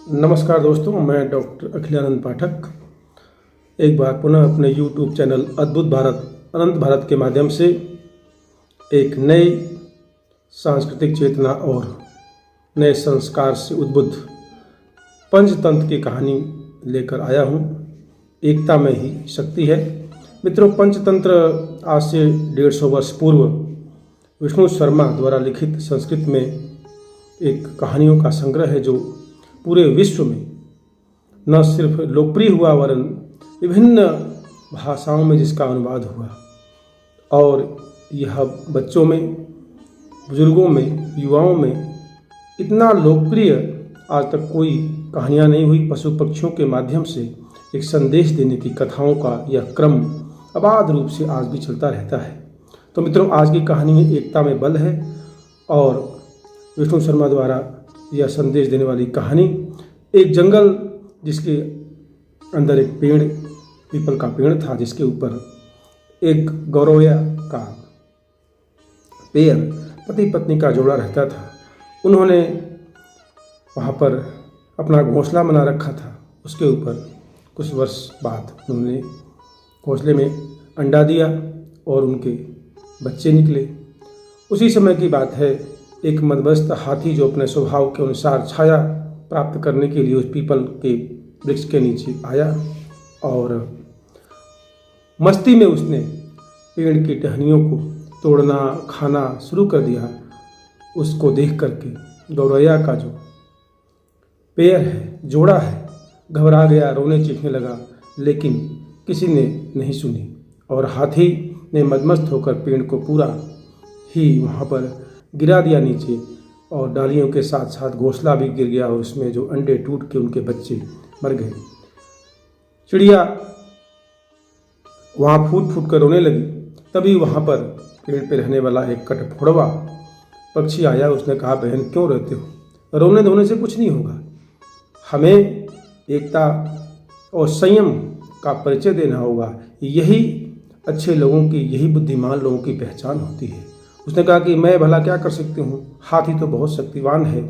नमस्कार दोस्तों, मैं डॉक्टर अखिलानंद पाठक एक बार पुनः अपने YouTube चैनल अद्भुत भारत अनंत भारत के माध्यम से एक नई सांस्कृतिक चेतना और नए संस्कार से उद्बुद्ध पंचतंत्र की कहानी लेकर आया हूँ। एकता में ही शक्ति है। मित्रों, पंचतंत्र आज से 150 वर्ष पूर्व विष्णु शर्मा द्वारा लिखित संस्कृत में एक कहानियों का संग्रह है जो पूरे विश्व में न सिर्फ लोकप्रिय हुआ वरन विभिन्न भाषाओं में जिसका अनुवाद हुआ और यह बच्चों में, बुजुर्गों में, युवाओं में इतना लोकप्रिय आज तक कोई कहानियाँ नहीं हुई। पशु पक्षियों के माध्यम से एक संदेश देने की कथाओं का यह क्रम अबाध रूप से आज भी चलता रहता है। तो मित्रों, आज की कहानी में एकता में बल है और विष्णु शर्मा द्वारा यह संदेश देने वाली कहानी एक जंगल जिसके अंदर एक पेड़, पीपल का पेड़ था, जिसके ऊपर एक गौरैया का पेड़ पति पत्नी का जोड़ा रहता था। उन्होंने वहाँ पर अपना घोंसला बना रखा था। उसके ऊपर कुछ वर्ष बाद उन्होंने घोंसले में अंडा दिया और उनके बच्चे निकले। उसी समय की बात है, एक मदमस्त हाथी जो अपने स्वभाव के अनुसार छाया प्राप्त करने के लिए उस पीपल के वृक्ष के नीचे आया और मस्ती में उसने पेड़ की टहनियों को तोड़ना, खाना शुरू कर दिया। उसको देख करके गौरैया का जो पेड़ है, जोड़ा है, घबरा गया, रोने चीखने लगा, लेकिन किसी ने नहीं सुनी और हाथी ने मदमस्त होकर पेड़ को पूरा ही वहाँ पर गिरा दिया नीचे और डालियों के साथ साथ घोंसला भी गिर गया और उसमें जो अंडे टूट के उनके बच्चे मर गए। चिड़िया वहाँ फूट फूट कर रोने लगी। तभी वहाँ पर पेड़ पे रहने वाला एक कठफोड़वा पक्षी आया। उसने कहा, बहन क्यों रहते हो? रोने धोने से कुछ नहीं होगा। हमें एकता और संयम का परिचय देना होगा। यही अच्छे लोगों की, यही बुद्धिमान लोगों की पहचान होती है। उसने कहा कि मैं भला क्या कर सकती हूँ? हाथी तो बहुत शक्तिवान है,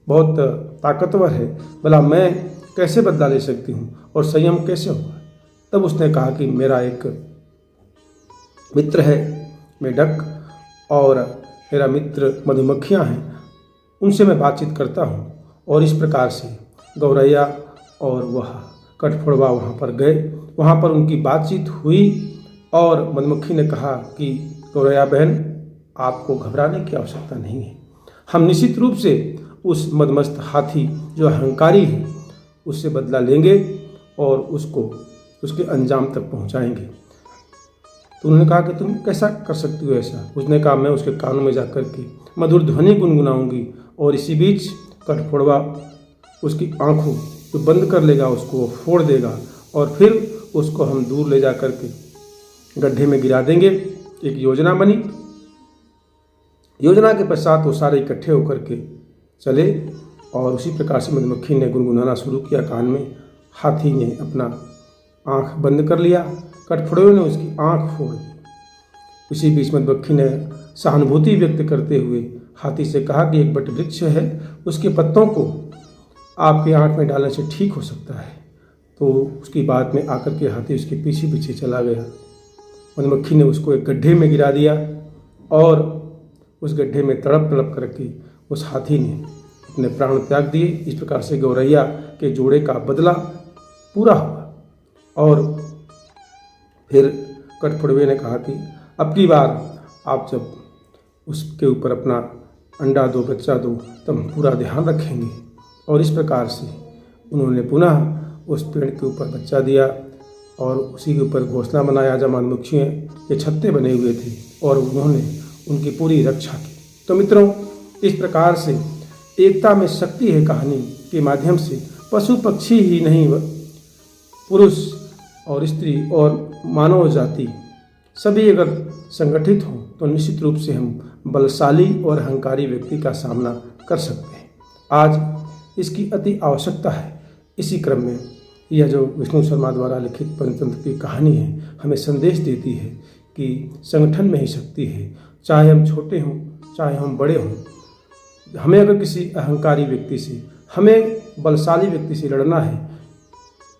बहुत ताकतवर है, भला मैं कैसे बदला ले सकती हूँ और संयम कैसे होगा? तब उसने कहा कि मेरा एक मित्र है मेढक और मेरा मित्र मधुमक्खियाँ हैं, उनसे मैं बातचीत करता हूँ। और इस प्रकार से गौरैया और वह कठफोड़वा वहाँ पर गए। वहाँ पर उनकी बातचीत हुई और मधुमक्खी ने कहा कि गौरैया बहन, आपको घबराने की आवश्यकता नहीं है। हम निश्चित रूप से उस मदमस्त हाथी जो अहंकारी है उससे बदला लेंगे और उसको उसके अंजाम तक पहुंचाएंगे। तो उन्होंने कहा कि तुम कैसा कर सकती हो ऐसा? उसने कहा, मैं उसके कानों में जाकर के मधुर ध्वनि गुनगुनाऊंगी और इसी बीच कठफोड़वा उसकी आंखों को बंद कर लेगा, उसको फोड़ देगा और फिर उसको हम दूर ले जा कर के गड्ढे में गिरा देंगे। एक योजना बनी। योजना के पश्चात वो सारे इकट्ठे होकर के चले और उसी प्रकार से मधुमक्खी ने गुनगुनाना शुरू किया कान में। हाथी ने अपना आंख बंद कर लिया, कठफोड़वे ने उसकी आंख फोड़ दी। उसी बीच मधुमक्खी ने सहानुभूति व्यक्त करते हुए हाथी से कहा कि एक वटवृक्ष है, उसके पत्तों को आपकी आंख में डालने से ठीक हो सकता है। तो उसकी बात में आकर के हाथी उसके पीछे पीछे चला गया। मधुमक्खी ने उसको एक गड्ढे में गिरा दिया और उस गड्ढे में तड़प तड़प करके उस हाथी ने अपने प्राण त्याग दिए। इस प्रकार से गौरैया के जोड़े का बदला पूरा हुआ। और फिर कठफोड़वे ने कहा कि अब की बार आप जब उसके ऊपर अपना अंडा दो, बच्चा दो, तब हम पूरा ध्यान रखेंगे। और इस प्रकार से उन्होंने पुनः उस पेड़ के ऊपर बच्चा दिया और उसी के ऊपर घोंसला बनाया जहाँ मधुमक्खियाँ के छत्ते बने हुए थे और उन्होंने उनकी पूरी रक्षा की। तो मित्रों, इस प्रकार से एकता में शक्ति है कहानी के माध्यम से पशु पक्षी ही नहीं, पुरुष और स्त्री और मानव जाति सभी अगर संगठित हों तो निश्चित रूप से हम बलशाली और अहंकारी व्यक्ति का सामना कर सकते हैं। आज इसकी अति आवश्यकता है। इसी क्रम में यह जो विष्णु शर्मा द्वारा लिखित पंचतंत्र की कहानी है हमें संदेश देती है कि संगठन में ही शक्ति है। चाहे हम छोटे हों, चाहे हम बड़े हों, हमें अगर किसी अहंकारी व्यक्ति से, हमें बलशाली व्यक्ति से लड़ना है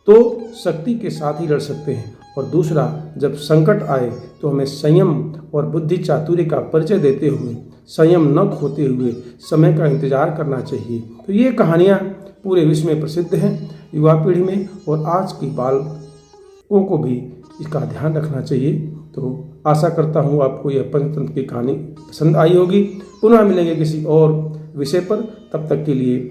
तो शक्ति के साथ ही लड़ सकते हैं। और दूसरा, जब संकट आए तो हमें संयम और बुद्धि चातुर्य का परिचय देते हुए, संयम न खोते हुए समय का इंतजार करना चाहिए। तो ये कहानियाँ पूरे विश्व में प्रसिद्ध हैं, युवा पीढ़ी में, और आज की बालकों को भी इसका ध्यान रखना चाहिए। तो आशा करता हूँ आपको यह पंचतंत्र की कहानी पसंद आई होगी। पुनः मिलेंगे किसी और विषय पर, तब तक के लिए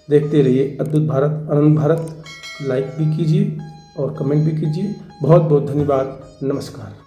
देखते रहिए अद्भुत भारत अनंत भारत। लाइक भी कीजिए और कमेंट भी कीजिए। बहुत बहुत धन्यवाद। नमस्कार।